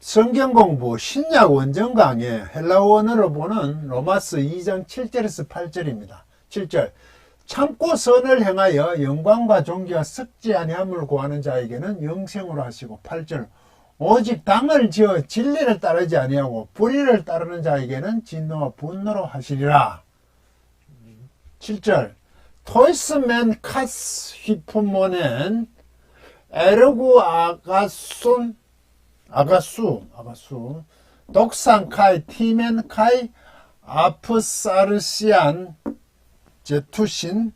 성경 공부 신약 원정 강의 헬라어 원어로 보는 로마서 2장 7절에서 8절입니다. 7절 참고 선을 행하여 영광과 존귀와 썩지 아니함을 구하는 자에게는 영생으로 하시고 8절 오직 당을 지어 진리를 따르지 아니하고 불의를 따르는 자에게는 진노와 분노로 하시리라. 7절 토이스멘 카스 히포모넨 에르구 아가수 독산 카이 티멘 카이 아프사르시안 제투신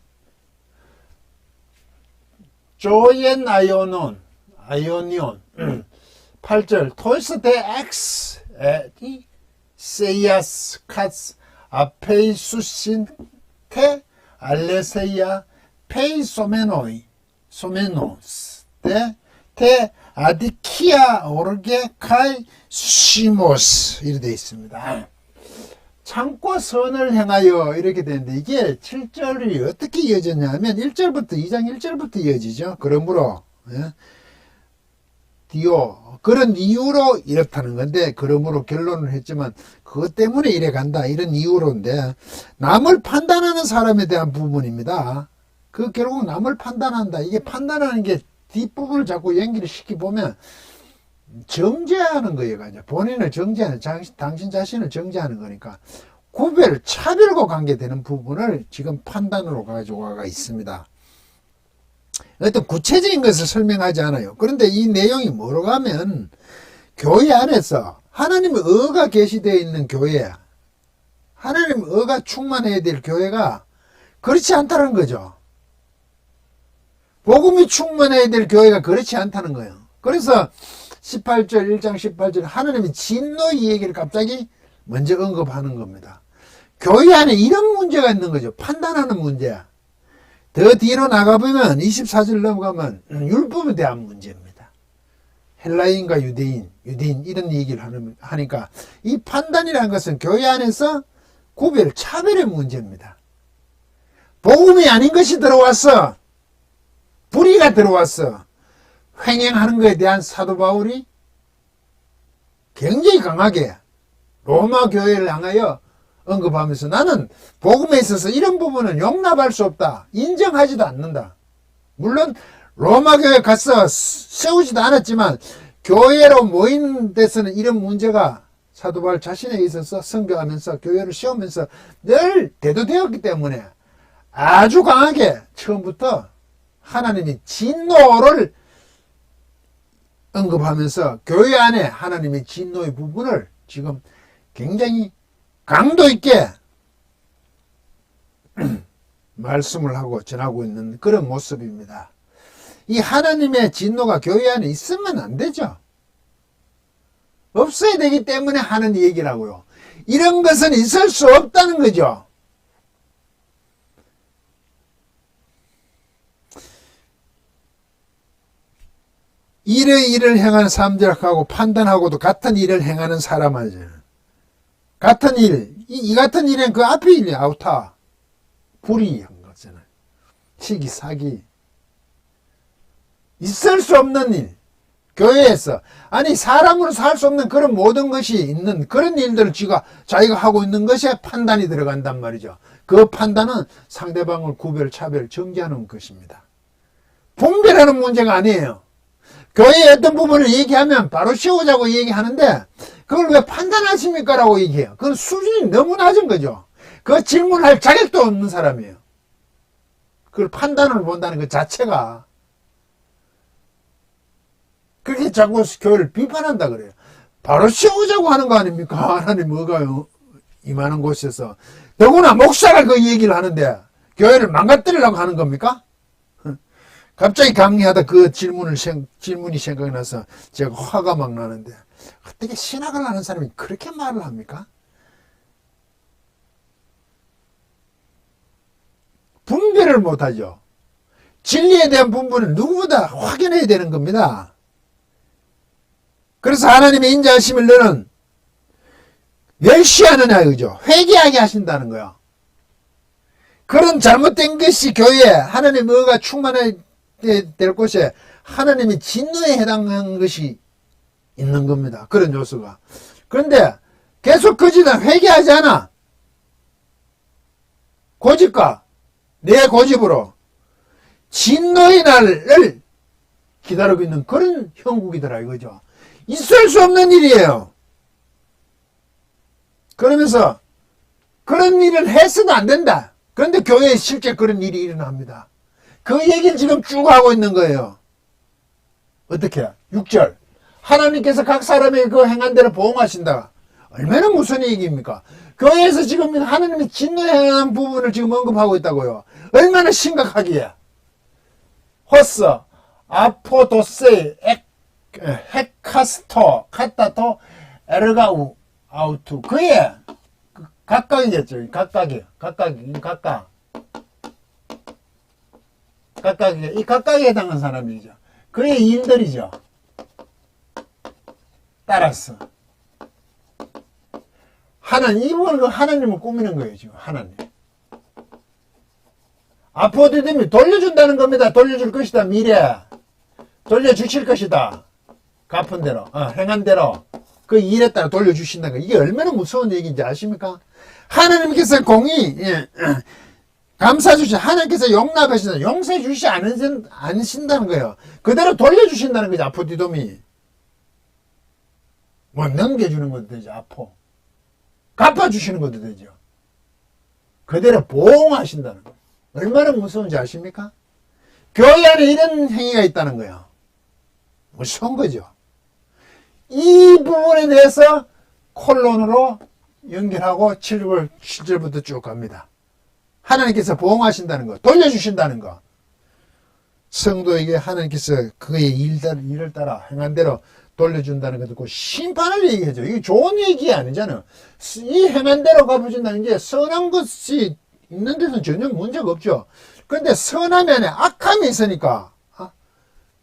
조옌 아이오니온 8절 토이스 데 엑스 에디 세이아스 카스 아페이수신 테 알레세이아 소메노스 테 아디키아 오르게 카이 시모스 이렇게 되어 있습니다. 참고 선을 행하여 이렇게 되는데 이게 7절이 어떻게 이어졌냐면 1절부터 2장 1절부터 이어지죠. 그러므로 디오 그런 이유로 이렇다는 건데 그러므로 결론을 했지만 그것 때문에 이래 간다 이런 이유로인데 남을 판단하는 사람에 대한 부분입니다. 그 결국 남을 판단한다. 이게 판단하는 게 뒷부분을 자꾸 연기를 시켜보면 정죄하는 거예요. 본인을 정죄하는, 당신 자신을 정죄하는 거니까 구별, 차별과 관계되는 부분을 지금 판단으로 가지고 있습니다. 어떤 구체적인 것을 설명하지 않아요. 그런데 이 내용이 뭐로 가면 교회 안에서 하나님의 의가 계시되어 있는 교회, 하나님의 의가 충만해야 될 교회가 그렇지 않다는 거죠. 복음이 충만해야 될 교회가 그렇지 않다는 거예요. 그래서 18절 1장 18절 하나님의 진노의 얘기를 갑자기 먼저 언급하는 겁니다. 교회 안에 이런 문제가 있는 거죠. 판단하는 문제. 더 뒤로 나가보면 24절 넘어가면 율법에 대한 문제입니다. 헬라인과 유대인 이런 얘기를 하니까 이 판단이라는 것은 교회 안에서 구별, 차별의 문제입니다. 복음이 아닌 것이 들어왔어. 불의가 들어왔어. 횡행하는 것에 대한 사도 바울이 굉장히 강하게 로마 교회를 향하여 언급하면서 나는 복음에 있어서 이런 부분은 용납할 수 없다. 인정하지도 않는다. 물론 로마 교회 가서 세우지도 않았지만 교회로 모인 데서는 이런 문제가 사도 바울 자신에 있어서 선교하면서 교회를 세우면서 늘 대두되었기 때문에 아주 강하게 처음부터 하나님의 진노를 언급하면서 교회 안에 하나님의 진노의 부분을 지금 굉장히 강도 있게 말씀을 하고 전하고 있는 그런 모습입니다. 이 하나님의 진노가 교회 안에 있으면 안 되죠. 없어야 되기 때문에 하는 얘기라고요. 이런 것은 있을 수 없다는 거죠. 일을 행하는 사람들하고 판단하고도 같은 일을 행하는 사람이죠. 같은 일, 이 같은 일은 그 앞에 일이 아우타, 불의한 거잖아요. 시기, 사기. 있을 수 없는 일. 교회에서. 아니, 사람으로 살 수 없는 그런 모든 것이 있는 그런 일들을 자기가 하고 있는 것에 판단이 들어간단 말이죠. 그 판단은 상대방을 구별, 차별, 정죄하는 것입니다. 분별하는 문제가 아니에요. 교회의 어떤 부분을 얘기하면 바로 씌우자고 얘기하는데 그걸 왜 판단하십니까? 라고 얘기해요. 그건 수준이 너무 낮은 거죠. 그 질문할 자격도 없는 사람이에요. 그걸 판단을 본다는 것 자체가 그렇게 자꾸 교회를 비판한다 그래요. 바로 씌우자고 하는 거 아닙니까? 하나님 의가 임하는 곳에서 더구나 목사가 그 얘기를 하는데 교회를 망가뜨리려고 하는 겁니까? 갑자기 강의하다 그 질문이 생각이 나서 제가 화가 막 나는데 어떻게 신학을 하는 사람이 그렇게 말을 합니까? 분별을 못하죠. 진리에 대한 분별을 누구보다 확인해야 되는 겁니다. 그래서 하나님의 인자하심을 너는 멸시하느냐 이거죠. 회개하게 하신다는 거야. 그런 잘못된 것이 교회에 하나님의 의가 충만해야 될 곳에 하나님의 진노에 해당하는 것이 있는 겁니다. 그런 요소가. 그런데 계속 그 짓은 회개하지 않아. 고집과 내 고집으로 진노의 날을 기다리고 있는 그런 형국이더라 이거죠. 있을 수 없는 일이에요. 그러면서 그런 일을 해서도 안 된다. 그런데 교회에 실제 그런 일이 일어납니다. 그 얘기를 지금 쭉 하고 있는 거예요. 어떻게? 6절. 하나님께서 각 사람의 그 행한 대로 보응하신다. 얼마나 무슨 얘기입니까? 교회에서 지금 하나님의 진노의 부분을 지금 언급하고 있다고요. 얼마나 심각하기에. 호스, 아포도세, 헤카스토, 카타토, 에르가우, 아우투. 그의 각각이겠죠. 각각이. 이 각각에 해당한 사람이죠. 그의 일들이죠. 따라서. 이분은 하나님을 꾸미는 거예요, 지금. 하나님. 아포디즘이 돌려준다는 겁니다. 돌려줄 것이다, 미래. 돌려주실 것이다. 갚은 대로, 행한 대로. 그 일에 따라 돌려주신다는 거. 이게 얼마나 무서운 얘기인지 아십니까? 하나님께서 감사 주신, 하나님께서 용납하신다. 용서해 주시지 않으신다는 거예요. 그대로 돌려주신다는 거죠, 아포디돔이. 뭐, 넘겨주는 것도 되죠, 아포. 갚아주시는 것도 되죠. 그대로 보응하신다는 거예요. 얼마나 무서운지 아십니까? 교회 안에 이런 행위가 있다는 거예요. 무서운 거죠. 이 부분에 대해서 콜론으로 연결하고 7절부터 쭉 갑니다. 하나님께서 보응하신다는 거, 돌려주신다는 거. 성도에게 하나님께서 그의 일을 따라 행한 대로 돌려준다는 것도 있고, 심판을 얘기하죠. 이게 좋은 얘기 아니잖아요. 이 행한 대로 갚아준다는 게 선한 것이 있는 데서는 전혀 문제가 없죠. 그런데 선함이 아니라 악함이 있으니까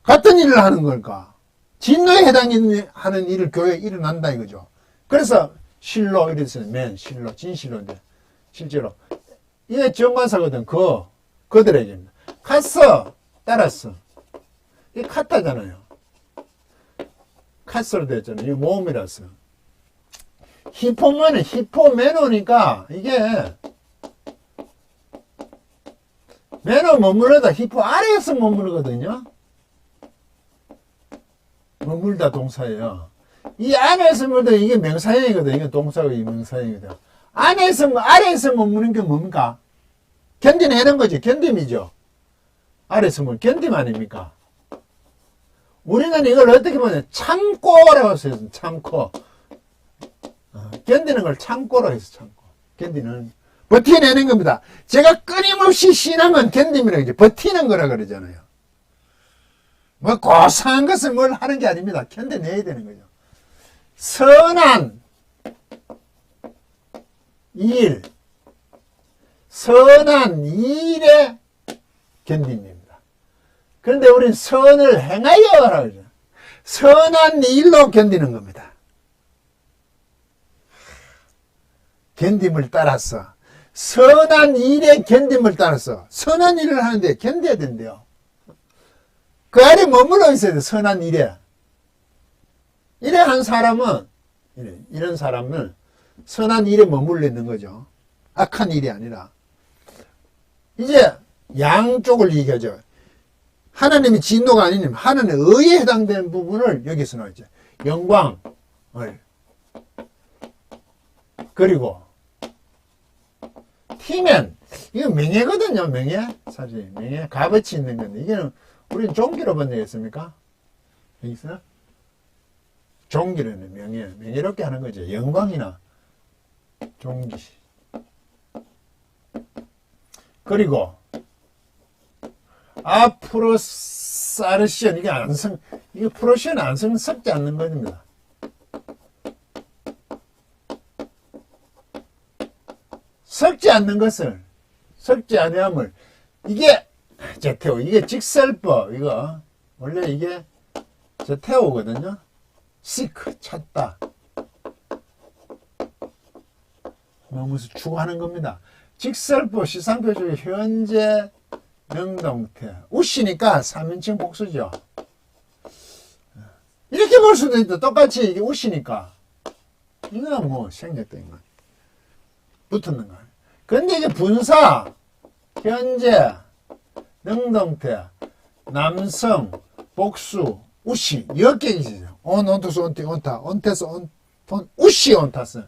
같은 일을 하는 걸까? 진노에 해당하는 일을 교회에 일어난다 이거죠. 그래서 실로 이랬어요. 실로, 진실로인데 실제로 이게 정관사거든. 그들에게는 갔어, 따랐어. 이게 카타잖아요. 카스로 됐잖아요. 이게 모음이라서. 히포메노니까 이게 메노 머무르다 히포 아래에서 머무르거든요. 머물다 동사예요. 이 안에서 머물다 이게 명사형이거든. 이게 동사고 이 명사형이거든. 아래에서 머무는 게 뭡니까? 견디내는 거지. 견딤이죠. 아래에서 견딤 아닙니까? 우리는 이걸 어떻게 보면 참고라고 했어요. 참고. 견디는 걸 참고라고 해서 참고. 견디는 버텨내는 겁니다. 제가 끊임없이 신앙은 견딤이라고 하죠. 버티는 거라 그러잖아요. 뭐 고상한 것을 뭘 하는 게 아닙니다. 견뎌내야 되는 거죠. 선한 일의 견딤입니다. 그런데 우리는 선을 행하여 하라고 그러죠. 선한 일로 견디는 겁니다. 견딤을 따라서 선한 일의 견딤을 따라서 선한 일을 하는데 견뎌야 된대요. 그 안에 머물러 있어야 돼. 선한 일에. 이래 한 사람은 이런 사람은 선한 일에 머물러 있는 거죠. 악한 일이 아니라. 이제 양쪽을 얘기하죠. 하나님의 진노가 아닌 하나님의 의에 해당되는 부분을 여기서 나오죠. 영광을 그리고 티면 이거 명예거든요. 명예 사실 명예 값어치 있는 건데 이게는 우리는 종기로 번역했습니까? 여기서 종기라는 명예롭게 하는 거죠. 영광이나 종기. 그리고 프로사르시온 이게 프로시온 안성 섞지 않는 겁니다. 섞지 않는 것을 섞지 아니함을 이게 제테오 이게 직설법 이거 원래 이게 제테오거든요. 시크 찾다 무엇을 추구하는 겁니다. 직설법 시상표적의 현재 명동태 우시니까 3인칭 복수죠. 이렇게 이렇게 볼 수도 있다. 똑같이 이게 우시니까. 이거는 뭐 생략된 거. 붙었는 거. 근데 이게 분사, 현재, 능동태, 남성, 복수, 우시, 이렇게 있어요. 온토스, 온티, 온타, 온테스, 온톤, 우시, 온타스.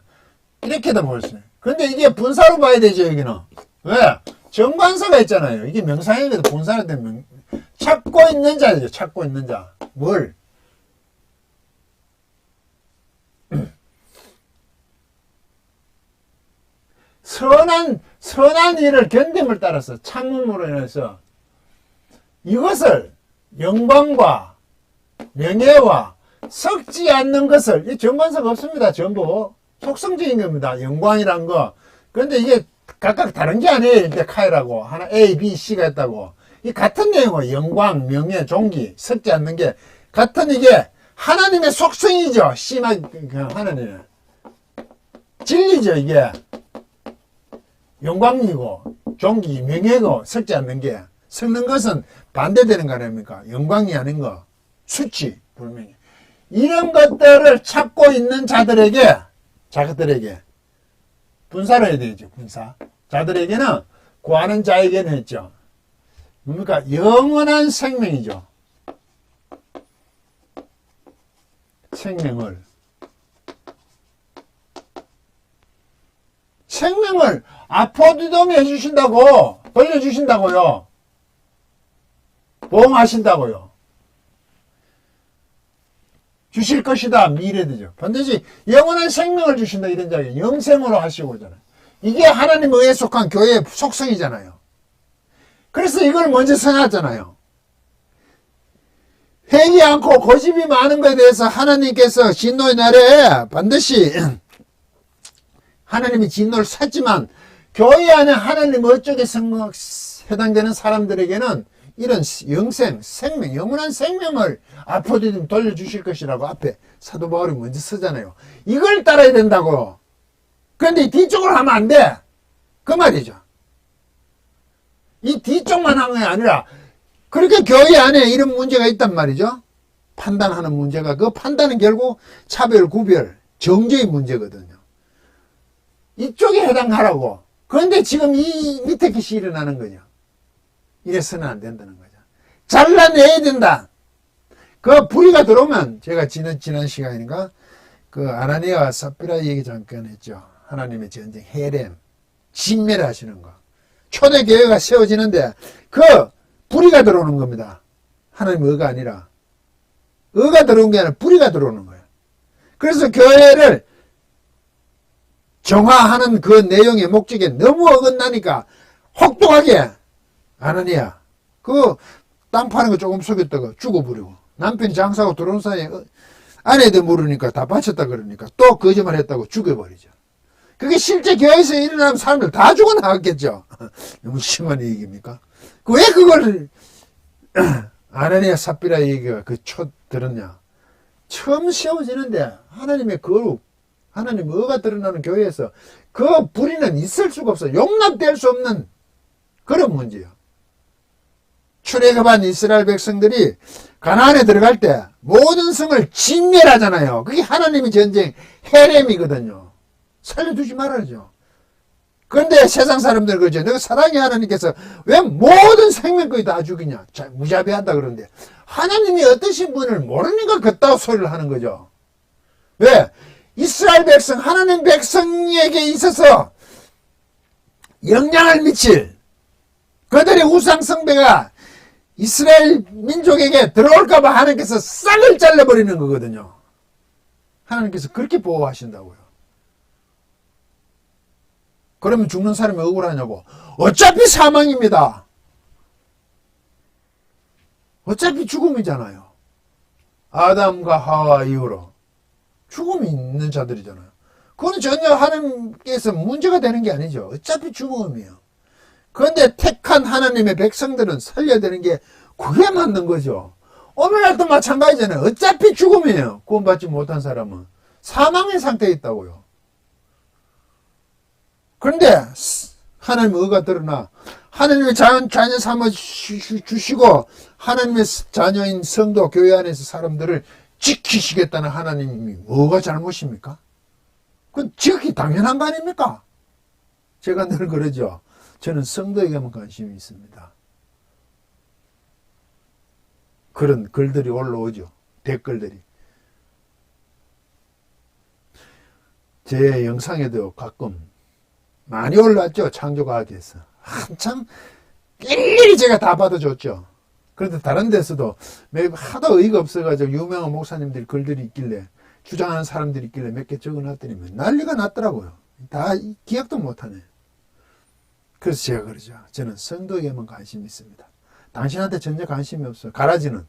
이렇게 다 볼 수 있어요. 근데 이게 분사로 봐야 되죠, 여기는. 왜? 정관사가 있잖아요. 이게 명사형에도 분사가 되면, 찾고 있는 자죠, 찾고 있는 자. 뭘? 선한 일을 견딤을 따라서 참음으로 인해서 이것을 영광과 명예와 섞지 않는 것을, 이 정관사가 없습니다. 전부 속성적인 겁니다. 영광이란 거. 그런데 이게 각각 다른 게 아니에요. 일대 카이라고 하나 A, B, C가 있다고. 이 같은 내용은 영광, 명예, 존귀 섞지 않는 게 같은 이게 하나님의 속성이죠. 심한 하나님의 진리죠. 이게 영광이고 존귀, 명예고 섞지 않는 게, 섞는 것은 반대되는 거 아닙니까? 영광이 아닌 거, 수치, 불명예. 이런 것들을 찾고 있는 자들에게 분사를 해야 되죠. 분사. 자들에게는, 구하는 자에게는 했죠. 뭡니까? 영원한 생명이죠. 생명을 아포디돔이 해주신다고, 돌려주신다고요. 보험하신다고요. 주실 것이다. 미래되죠. 반드시 영원한 생명을 주신다. 이런 자에게 영생으로 하시고잖아요. 이게 하나님 의에 속한 교회의 속성이잖아요. 그래서 이걸 먼저 써놨잖아요. 회개 않고 고집이 많은 것에 대해서 하나님께서 진노의 날에 반드시 하나님이 진노를 샀지만, 교회 안에 하나님 어쪽에 해당되는 사람들에게는 이런 생명, 영원한 생명을 아포디돔 돌려주실 것이라고 앞에 사도 바울이 먼저 쓰잖아요. 이걸 따라야 된다고. 그런데 뒤쪽으로 하면 안 돼. 그 말이죠. 이 뒤쪽만 하는 게 아니라, 그렇게 교회 안에 이런 문제가 있단 말이죠. 판단하는 문제가, 그 판단은 결국 차별, 구별, 정죄의 문제거든요. 이쪽에 해당하라고. 그런데 지금 이 밑에 것이 일어나는 거죠. 이래서는 안 된다는 거죠. 잘라내야 된다. 그 불의가 들어오면, 제가 지난 시간인가 그 아나니아와 삽비라 얘기 잠깐 했죠. 하나님의 전쟁, 헤렘, 진멸하시는 거. 초대교회가 세워지는데 그 불의가 들어오는 겁니다. 하나님의 의가 아니라. 의가 들어오는 게 아니라 불의가 들어오는 거예요. 그래서 교회를 정화하는 그 내용의 목적에 너무 어긋나니까 혹독하게, 아나니아 그 땅 파는 거 조금 속였다가 죽어버리고, 남편 장사하고 들어온 사이에 아내들 모르니까 다 바쳤다 그러니까 또 거짓말 했다고 죽여버리죠. 그게 실제 교회에서 일어나면 사람들 다 죽어나갔겠죠. 너무 심한 얘기입니까? 왜 그걸 아나니아 삽비라 얘기가 그 초 들었냐? 처음 세워지는데 하나님의 거룩, 하나님의 의가 드러나는 교회에서 그 불의는 있을 수가 없어. 용납될 수 없는 그런 문제예요. 출애굽한 이스라엘 백성들이 가나안에 들어갈 때 모든 성을 진멸하잖아요. 그게 하나님의 전쟁 헤렘이거든요. 살려두지 말아야죠. 그런데 세상 사람들 그러죠. 너가 사랑의 하나님께서 왜 모든 생명까지 다 죽이냐. 무자비한다 그러는데, 하나님이 어떠신 분을 모르니까 그따위 소리를 하는 거죠. 왜? 이스라엘 백성, 하나님 백성에게 있어서 영향을 미칠 그들의 우상 숭배가 이스라엘 민족에게 들어올까봐 하나님께서 싹을 잘라버리는 거거든요. 하나님께서 그렇게 보호하신다고요. 그러면 죽는 사람이 억울하냐고. 어차피 사망입니다. 어차피 죽음이잖아요. 아담과 하와 이후로 죽음이 있는 자들이잖아요. 그건 전혀 하나님께서 문제가 되는 게 아니죠. 어차피 죽음이에요. 그런데 택한 하나님의 백성들은 살려야 되는 게 그게 맞는 거죠. 오늘날도 마찬가지잖아요. 어차피 죽음이에요. 구원받지 못한 사람은 사망의 상태에 있다고요. 그런데 하나님의 의가 드러나 하나님의 자녀 삼아 주시고 하나님의 자녀인 성도 교회 안에서 사람들을 지키시겠다는 하나님이 뭐가 잘못입니까? 그건 지극히 당연한 거 아닙니까? 제가 늘 그러죠. 저는 성도에게만 관심이 있습니다. 그런 글들이 올라오죠. 댓글들이. 제 영상에도 가끔 많이 올라왔죠. 창조과학에서. 한참 일일이 제가 다 받아줬죠. 그런데 다른 데서도 하도 어이가 없어가지고 유명한 목사님들 글들이 있길래 주장하는 사람들이 있길래 몇 개 적어놨더니 난리가 났더라고요. 다 기억도 못하네. 그래서 제가 그러죠. 저는 성도에게만 관심이 있습니다. 당신한테 전혀 관심이 없어요. 가라지는.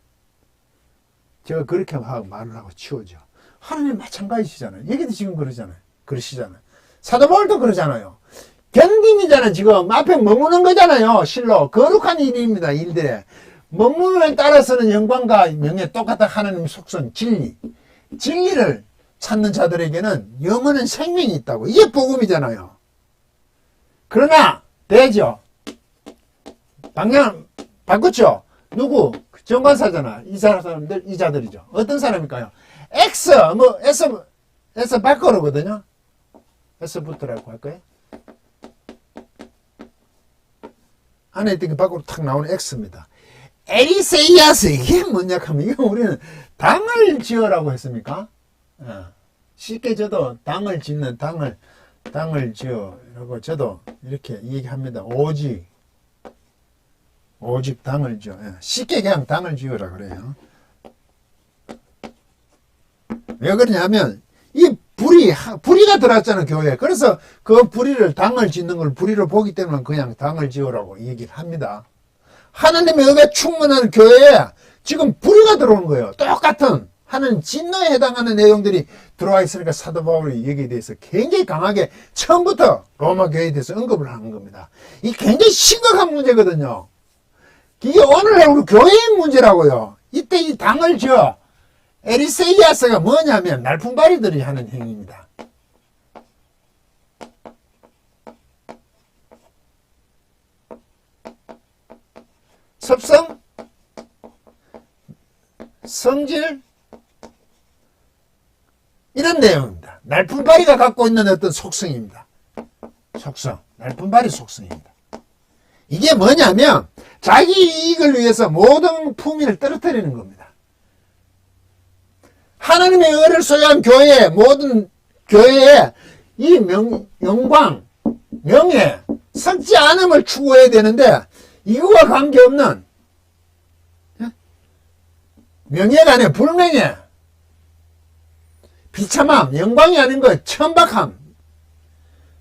제가 그렇게 하고 말을 하고 치우죠. 하나님 마찬가지시잖아요. 얘기도 지금 그러잖아요. 그러시잖아요. 사도 바울도 그러잖아요. 견딤이잖아요. 지금 앞에 머무는 거잖아요. 실로. 거룩한 일입니다. 일들에. 머무는 따라서는 영광과 명예 똑같은 하나님의 속성, 진리. 진리를 찾는 자들에게는 영원한 생명이 있다고. 이게 복음이잖아요. 그러나 되죠. 방향 바꿨죠. 누구? 정관사잖아. 이 사람들, 이 자들이죠. 어떤 사람일까요? X, S 바꿔로거든요. S부터라고 할까요? 안에 있던 게 밖으로 탁 나오는 X입니다. 에리세이아스, 이게 뭐냐 하면, 이거 우리는 당을 지어라고 했습니까? 쉽게 저도 당을 짓는, 당을 지어라고 저도 이렇게 얘기합니다. 오직 당을 지어. 쉽게 그냥 당을 지어라 그래요. 왜 그러냐면, 이 불이가 들어왔잖아, 교회에. 그래서 그 불의를, 당을 짓는 걸 불의로 보기 때문에 그냥 당을 지어라고 얘기를 합니다. 하나님의 의가 충만한 교회에 지금 불의가 들어오는 거예요. 똑같은 하나님 진노에 해당하는 내용들이 들어와 있으니까 사도 바울이 여기에 대해서 굉장히 강하게 처음부터 로마 교회에 대해서 언급을 하는 겁니다. 이게 굉장히 심각한 문제거든요. 이게 오늘날 우리 교회의 문제라고요. 이때 이 당을 지어. 에리세이아스가 뭐냐면 날품바리들이 하는 행위입니다. 섭성, 성질, 이런 내용입니다. 날품바리가 갖고 있는 어떤 속성입니다. 속성, 날품바리 속성입니다. 이게 뭐냐면 자기 이익을 위해서 모든 품위를 떨어뜨리는 겁니다. 하나님의 의를 소유한 교회, 모든 교회에 이 영광, 명예, 썩지 않음을 추구해야 되는데 이거와 관계없는 명예가 아니라 불명예, 비참함, 영광이 아닌 거, 천박함,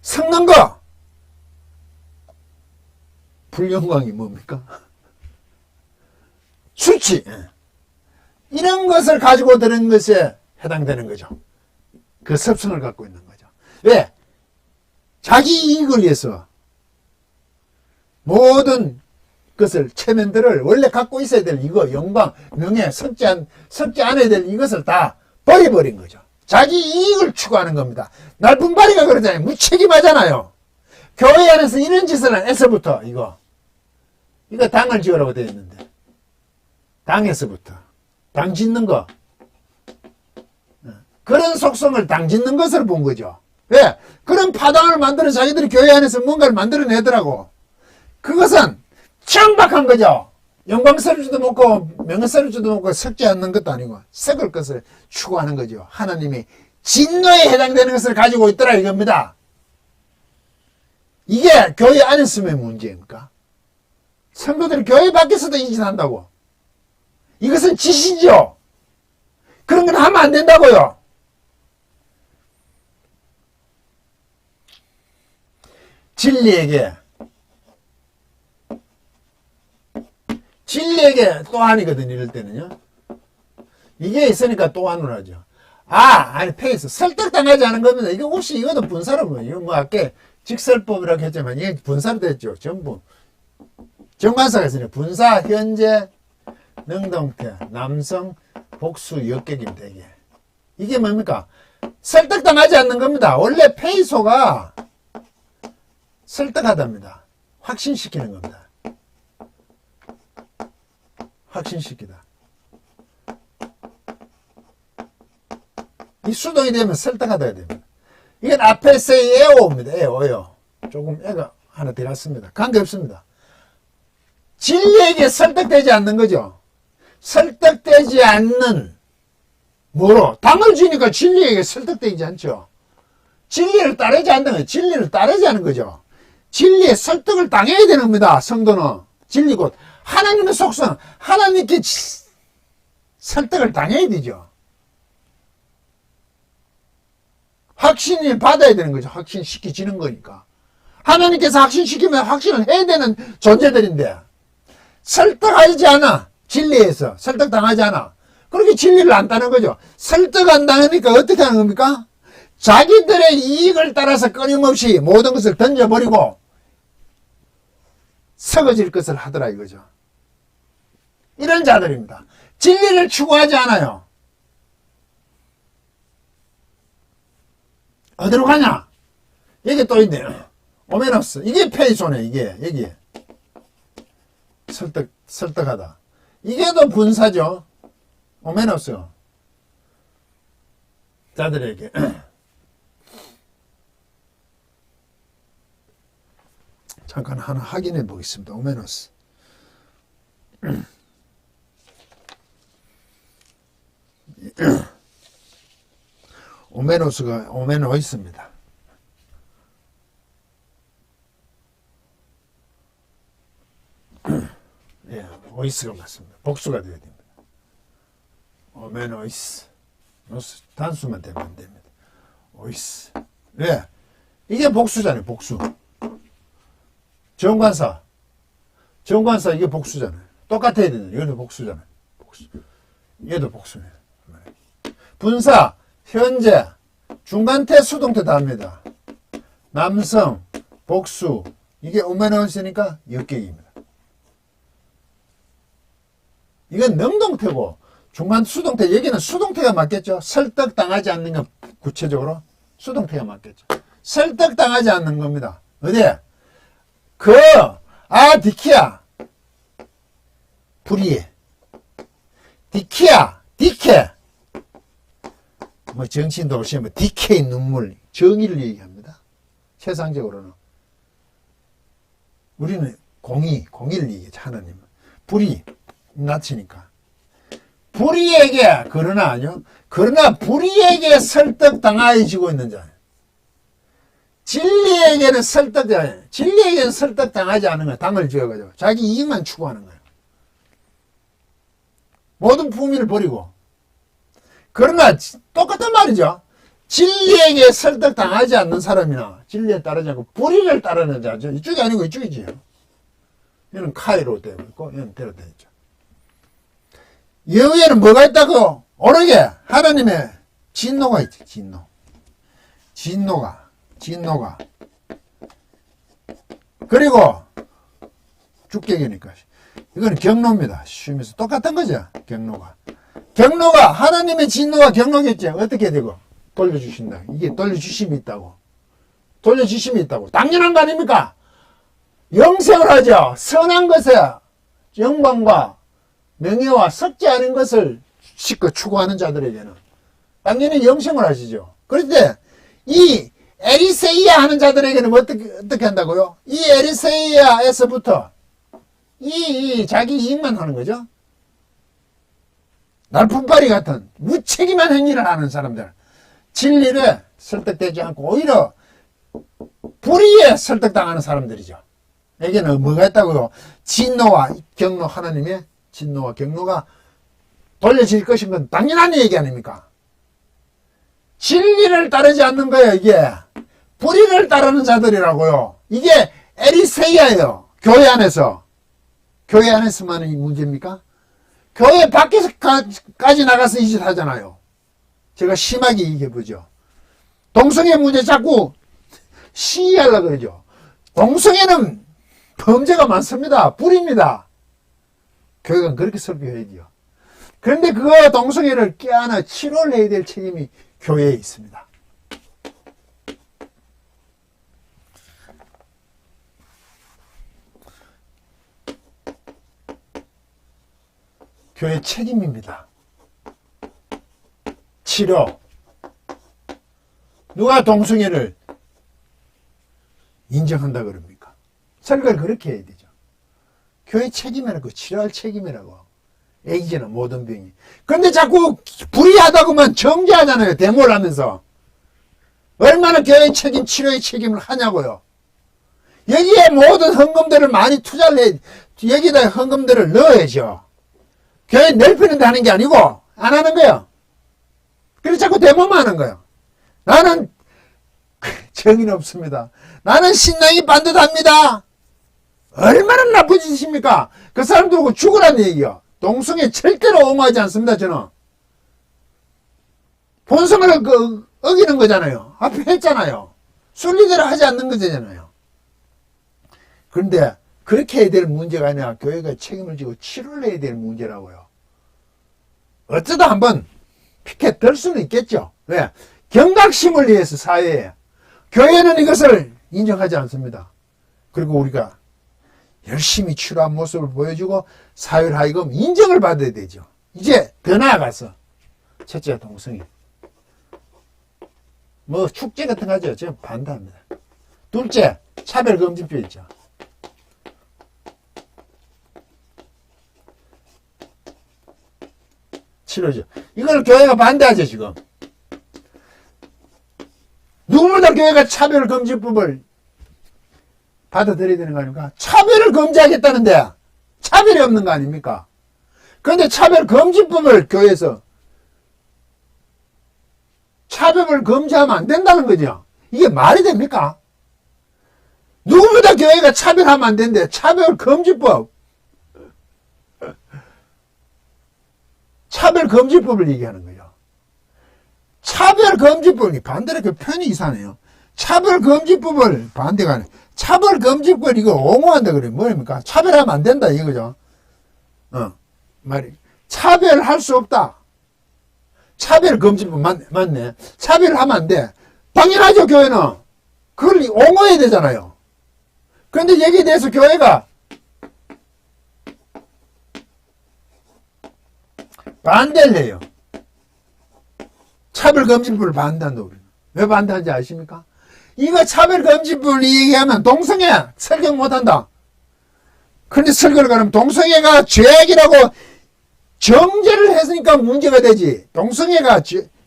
썩는 거, 불영광이 뭡니까? 수치, 이런 것을 가지고 드는 것에 해당되는 거죠. 그 습성을 갖고 있는 거죠. 왜? 자기 이익을 위해서 모든 것을, 체면들을 원래 갖고 있어야 될 이거, 영광, 명예, 썩지 않아야 될 이것을 다 버려버린 거죠. 자기 이익을 추구하는 겁니다. 날품바리가 그러잖아요. 무책임하잖아요. 교회 안에서 이런 짓을 한 에서부터 이거 당을 지으라고 되어 있는데, 당에서부터 당 짓는 거, 그런 속성을 당 짓는 것을 본 거죠. 왜? 그런 파당을 만드는 자기들이 교회 안에서 뭔가를 만들어내더라고. 그것은 천박한 거죠. 영광스럽지도 않고 명예스럽지도 않고 썩지 않는 것도 아니고 썩을 것을 추구하는 거죠. 하나님이 진노에 해당되는 것을 가지고 있더라 이겁니다. 이게 교회 안에서의 문제입니까? 성도들이 교회 밖에서도 이 짓 한다고. 이것은 짓이죠. 그런 건 하면 안 된다고요. 진리에게 또 한이거든요. 이럴 때는요. 이게 있으니까 또 한을 하죠. 아니 페이스 설득당하지 않은 겁니다. 이거 혹시 이것도 분사로 뭐예요? 뭐 아까 직설법이라고 했지만 이게 분사로 됐죠. 전부 정관사가 있으니까 분사, 현재, 능동태, 남성, 복수, 역격입니다. 이게 뭡니까? 설득당하지 않는 겁니다. 원래 페이소가 설득하답니다. 확신시키는 겁니다. 확신시키다. 이 수동이 되면 설득하다가 됩니다. 이건 앞에서의 에오입니다. 에오요. 조금 애가 하나 들어갔습니다. 관계없습니다. 진리에게 설득되지 않는 거죠. 설득되지 않는 뭐로? 당을 주니까 진리에게 설득되지 않죠. 진리를 따르지 않는 거예요. 진리를 따르지 않는 거죠. 진리에 설득을 당해야 되는 겁니다. 성도는. 진리 곧 하나님의 속성, 하나님께 설득을 당해야 되죠. 확신을 받아야 되는 거죠. 확신시키지는 거니까. 하나님께서 확신시키면 확신을 해야 되는 존재들인데 설득하지 않아. 진리에서 설득당하지 않아. 그렇게 진리를 안 따는 거죠. 설득 안 당하니까 어떻게 하는 겁니까? 자기들의 이익을 따라서 끊임없이 모든 것을 던져버리고 썩어질 것을 하더라 이거죠. 이런 자들입니다. 진리를 추구하지 않아요. 어디로 가냐? 여기 또 있네요. 오메노스. 이게 페이소네, 이게. 여기. 설득하다. 이게 더 분사죠. 오메노스. 자들에게. 잠깐 하나 확인해 보겠습니다. 오메노스. 오메노스가 오메노이스입니다. 예, 오이스가 맞습니다. 복수가 되어야 됩니다. 오메노이스. 노스 단수만 되면 안 됩니다. 오이스. 왜? 이게 복수잖아요. 복수. 정관사. 정관사 이게 복수잖아요. 똑같아야 되는데 이거는 복수잖아요. 복수. 얘도 복수네요. 분사. 현재. 중간태 수동태 다 합니다. 남성. 복수. 이게 오메노이스니까 역격입니다. 이건 능동태고 중간 수동태. 여기는 수동태가 맞겠죠. 설득당하지 않는 건 구체적으로 수동태가 맞겠죠. 설득당하지 않는 겁니다. 어디? 디키야. 불이해. 디키야. 디케. 뭐 정신도 오시면 디케의 눈물. 정의를 얘기합니다. 세상적으로는. 우리는 공의를 얘기하죠. 하나님은. 불이. 낯이니까. 불의에게, 그러나 불의에게 설득당하여지고 있는 자예요. 진리에게는 설득당하지 않은 거예요. 당을 지어가지고. 자기 이익만 추구하는 거예요. 모든 품위를 버리고. 그러나, 똑같은 말이죠. 진리에게 설득당하지 않는 사람이나, 진리에 따르지 않고, 불의를 따르는 자죠. 이쪽이 아니고 이쪽이지요. 얘는 카이로 되어 있고, 얘는 대로 되어 있죠. 여기에는 뭐가 있다고? 오르게 하나님의 진노가 있지. 진노가. 그리고 주격이니까. 이건 경로입니다. 쉬면서 똑같은 거죠. 경로가 하나님의 진노가 경로겠지. 어떻게 되고? 돌려주신다. 이게 돌려주심이 있다고. 당연한 거 아닙니까? 영생을 하죠. 선한 것에 영광과 명예와 섞지 않은 것을 실컷 추구하는 자들에게는 당연히 영생을 하시죠. 그런데 이 에리세이아 하는 자들에게는 어떻게 한다고요? 이 에리세이아에서부터 이 자기 이익만 하는 거죠. 날품바리 같은 무책임한 행위를 하는 사람들, 진리를 설득되지 않고 오히려 불의에 설득당하는 사람들이죠. 에게는 뭐가 있다고요? 진노와 경로, 하나님의 진노와 경로가 돌려질 것인 건 당연한 얘기 아닙니까? 진리를 따르지 않는 거예요. 이게 불의를 따르는 자들이라고요. 이게 에리세이아예요. 교회 안에서만의 문제입니까? 교회 밖에서까지 나가서 이 짓 하잖아요. 제가 심하게 얘기해보죠. 동성애 문제 자꾸 시위하려고 그러죠. 동성애는 범죄가 많습니다. 불입니다. 교회가 그렇게 설교해야죠. 그런데 그거 동성애를 껴안아 치료를 해야 될 책임이 교회에 있습니다. 교회 책임입니다. 치료, 누가 동성애를 인정한다 그럽니까? 설교를 그렇게 해야 되죠. 교회 책임이라고, 치료할 책임이라고. 애기잖아, 모든 병이. 그런데 자꾸 불의하다고만 정죄하잖아요, 데모를 하면서. 얼마나 교회 책임, 치료의 책임을 하냐고요. 여기에 모든 헌금들을 많이 투자를 해, 여기다 헌금들을 넣어야죠. 교회 넓히는데 하는 게 아니고, 안 하는 거예요. 그래서 자꾸 데모만 하는 거예요. 나는 정의는 없습니다. 나는 신앙이 반듯합니다. 얼마나 나쁜 짓입니까? 그 사람 들고 죽으라는 얘기요. 동성애 절대로 옹호하지 않습니다, 저는. 본성을 어기는 거잖아요. 앞에 했잖아요. 순리대로 하지 않는 거잖아요. 그런데 그렇게 해야 될 문제가 아니라 교회가 책임을 지고 치료를 해야 될 문제라고요. 어쩌다 한번 피켓 들 수는 있겠죠. 왜? 경각심을 위해서 사회에. 교회는 이것을 인정하지 않습니다. 그리고 우리가 열심히 치료한 모습을 보여주고 사회를 하여금 인정을 받아야 되죠. 이제 더 나아가서 첫째 동성애. 뭐 축제 같은 거 하죠. 저는 반대합니다. 둘째 차별금지법 있죠. 치료죠. 이걸 교회가 반대하죠 지금. 누구보다 교회가 차별금지법을 받아들여야 되는 거 아닙니까? 차별을 금지하겠다는데 차별이 없는 거 아닙니까? 그런데 차별금지법을 교회에서 차별을 금지하면 안 된다는 거죠. 이게 말이 됩니까? 누구보다 교회가 차별하면 안 되는데 차별금지법 차별금지법을 얘기하는 거죠. 차별금지법이 반대로 그 편이 이상해요. 차별금지법을 반대가 아니에요. 차별금지법 이거 옹호한다 그래요. 뭐입니까? 차별하면 안 된다 이거죠. 말이 차별할 수 없다. 차별금지법 맞네. 차별하면 안 돼. 당연하죠 교회는. 그걸 옹호해야 되잖아요. 그런데 여기에 대해서 교회가 반대를 해요. 차별금지법을 반대한다 우리는. 왜 반대하는지 아십니까? 이거 차별금지법을 얘기하면 동성애 설교 못한다. 그런데 설교를 가면 동성애가 죄악이라고 정죄를 했으니까 문제가 되지. 동성애가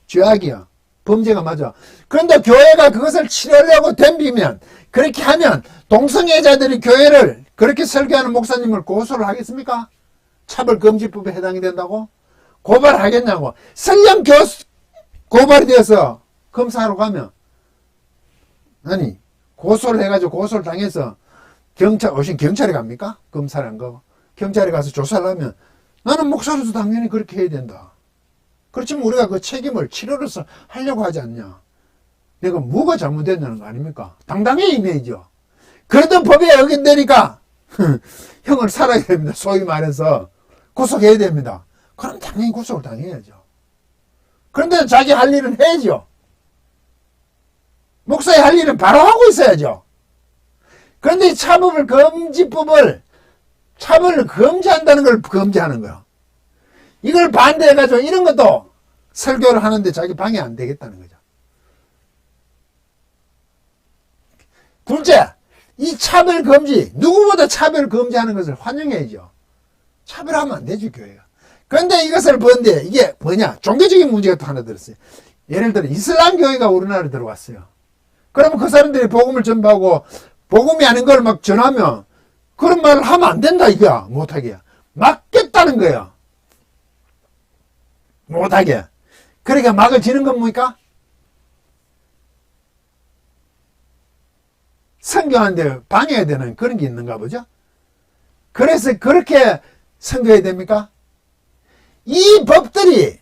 죄악이야. 범죄가 맞아. 그런데 교회가 그것을 치료하려고 덤비면 그렇게 하면 동성애자들이 교회를 그렇게 설교하는 목사님을 고소를 하겠습니까? 차별금지법에 해당이 된다고? 고발하겠냐고. 설령 고발이 되어서 검사하러 가면 아니 고소를 해가지고 고소를 당해서 경찰에 갑니까? 검사를 안 가고 경찰에 가서 조사를 하면 나는 목사로서 당연히 그렇게 해야 된다. 그렇지만 우리가 그 책임을 치료로서 하려고 하지 않냐. 내가 뭐가 잘못됐냐는 거 아닙니까? 당당히 임해야죠. 그래도 법에 어긴다니까 형을 살아야 됩니다. 소위 말해서 구속해야 됩니다. 그럼 당연히 구속을 당해야죠. 그런데 자기 할 일은 해야죠. 목사의 할 일은 바로 하고 있어야죠. 그런데 차별금지법을 차별을 금지한다는 걸 금지하는 거예요. 이걸 반대해가지고 이런 것도 설교를 하는데 자기 방해 안 되겠다는 거죠. 둘째, 이 차별금지, 누구보다 차별금지하는 것을 환영해야죠. 차별하면 안 되죠, 교회가. 그런데 이것을 보는데 이게 뭐냐? 종교적인 문제가 또 하나 들었어요. 예를 들어 이슬람 교회가 우리나라에 들어왔어요. 그러면 그 사람들이 복음을 전파하고 복음이 아닌 걸 막 전하면 그런 말을 하면 안 된다 이거야. 못하게. 막겠다는 거야. 못하게. 그러니까 막을 지는 건 뭡니까? 선교하는데 방해해야 되는 그런 게 있는가 보죠. 그래서 그렇게 선교해야 됩니까? 이 법들이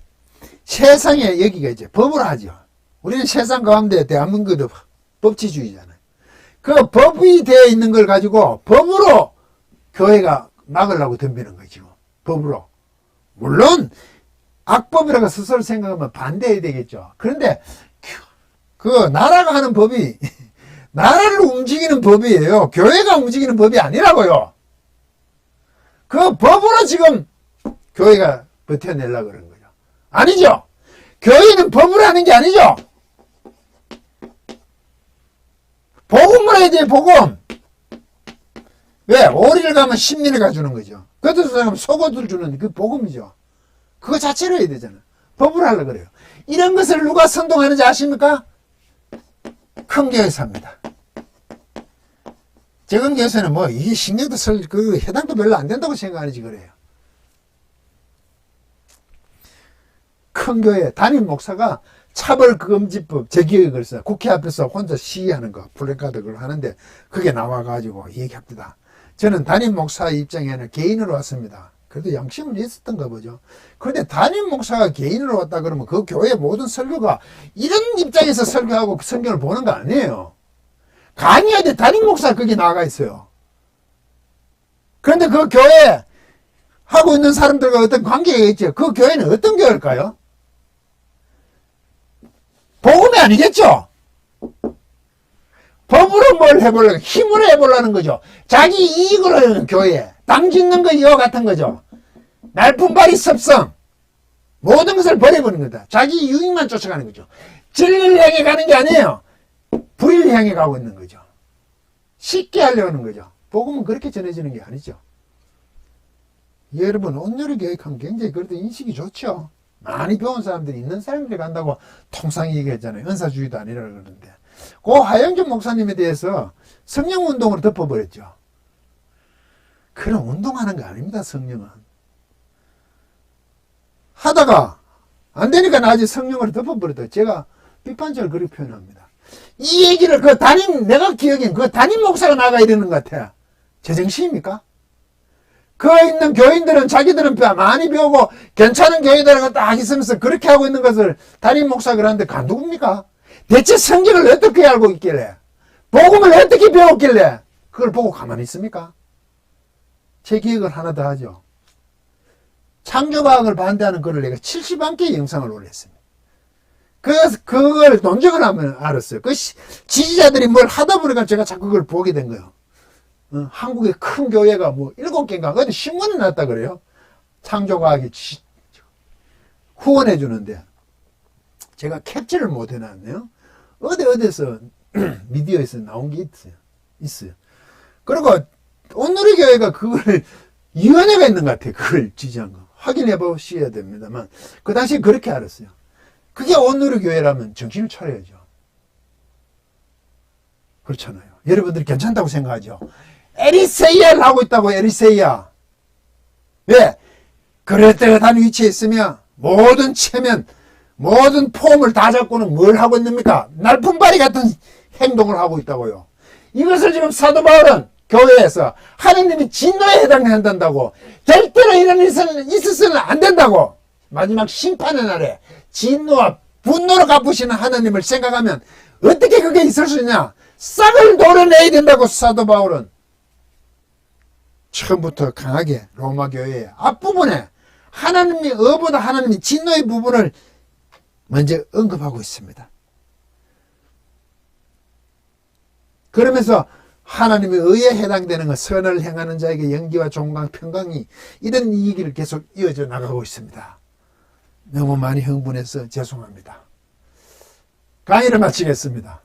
세상에 여기가 이제 법을 하죠. 우리는 세상 가운데 대한민국도 법치주의잖아요. 그 법이 되어 있는 걸 가지고 법으로 교회가 막으려고 덤비는 거죠. 법으로. 물론 악법이라고 스스로 생각하면 반대해야 되겠죠. 그런데 그 나라가 하는 법이 나라를 움직이는 법이에요. 교회가 움직이는 법이 아니라고요. 그 법으로 지금 교회가 버텨내려고 그러는 거죠. 아니죠. 교회는 법을 하는 게 아니죠. 복음을 해야 돼, 복음. 왜? 오리를 가면 십리를 가주는 거죠. 겉옷을 가면 속옷을 주는 그 복음이죠. 그거 자체로 해야 되잖아. 법을 하려고 그래요. 이런 것을 누가 선동하는지 아십니까? 큰 교회에서 합니다. 적은 교회에서는 뭐, 이게 신경도 해당도 별로 안 된다고 생각하는지 그래요. 큰 교회 담임 목사가 차별금지법 제기획을 써 국회 앞에서 혼자 시위하는 거 플래카드 그걸 하는데 그게 나와가지고 얘기합니다. 저는 담임 목사 입장에는 개인으로 왔습니다. 그래도 양심은 있었던가 보죠. 그런데 담임 목사가 개인으로 왔다 그러면 그 교회 모든 설교가 이런 입장에서 설교하고 성경을 보는 거 아니에요. 강의할 때 담임 목사 거기 나가 있어요. 그런데 그 교회 하고 있는 사람들과 어떤 관계가 있죠. 그 교회는 어떤 교회일까요? 복음이 아니겠죠? 법으로 뭘 해보려고, 힘으로 해보려는 거죠. 자기 이익으로 하는 교회. 땅 짓는 거 이와 같은 거죠. 날품발이 섭성. 모든 것을 버려버리는 거다. 자기 유익만 쫓아가는 거죠. 진리를 향해 가는 게 아니에요. 불의를 향해 가고 있는 거죠. 쉽게 하려는 거죠. 복음은 그렇게 전해지는 게 아니죠. 여러분, 온누리 교육하면 굉장히 그래도 인식이 좋죠. 많이 배운 사람들이 있는 사람들이 간다고 통상 얘기했잖아요. 은사주의도 아니라 그러는데. 그 하영준 목사님에 대해서 성령 운동으로 덮어버렸죠. 그런 운동하는 거 아닙니다, 성령은. 하다가 안 되니까 나중에 성령으로 덮어버렸다. 제가 비판적으로 그렇게 표현합니다. 이 얘기를 내가 기억엔 그 담임 목사가 나가 이러는 것 같아요. 제정신입니까? 그 있는 교인들은 자기들은 많이 배우고 괜찮은 교인들하고 딱 있으면서 그렇게 하고 있는 것을 담임 목사가 그러는데 누굽니까? 대체 성경을 어떻게 알고 있길래? 복음을 어떻게 배웠길래? 그걸 보고 가만히 있습니까? 제 기억을 하나 더 하죠. 창조과학을 반대하는 글을 내가 70개 영상을 올렸습니다. 그걸 논쟁을 하면 알았어요. 그 지지자들이 뭘 하다 보니까 제가 자꾸 그걸 보게 된 거예요. 한국의 큰 교회가 뭐 7개인가 어디 신문에 났다 그래요. 창조과학이 후원해 주는데 제가 캡처를 못 해놨네요. 어디서 미디어에서 나온 게 있어요. 그리고 온누리 교회가 그걸 위원회가 있는 것 같아요. 그걸 지지한 거 확인해 보셔야 됩니다만 그 당시에 그렇게 알았어요. 그게 온누리 교회라면 정신을 차려야죠. 그렇잖아요. 여러분들이 괜찮다고 생각하죠. 에리세이아를 하고 있다고. 에리세이아. 왜? 그럴듯한 위치에 있으면 모든 체면 모든 폼을 다 잡고는 뭘 하고 있습니까? 날품발이 같은 행동을 하고 있다고요. 이것을 지금 사도 바울은 교회에서 하느님이 진노에 해당한다고 절대로 이런 일은 있어서는 안 된다고 마지막 심판의 날에 진노와 분노로 갚으시는 하나님을 생각하면 어떻게 그게 있을 수 있냐? 싹을 도려내야 된다고 사도 바울은 처음부터 강하게 로마 교회의 앞부분에 하나님이 어보다 하나님이 진노의 부분을 먼저 언급하고 있습니다. 그러면서 하나님의 의에 해당되는 것, 선을 행하는 자에게 영기와 종강, 평강이 이런 얘기를 계속 이어져 나가고 있습니다. 너무 많이 흥분해서 죄송합니다. 강의를 마치겠습니다.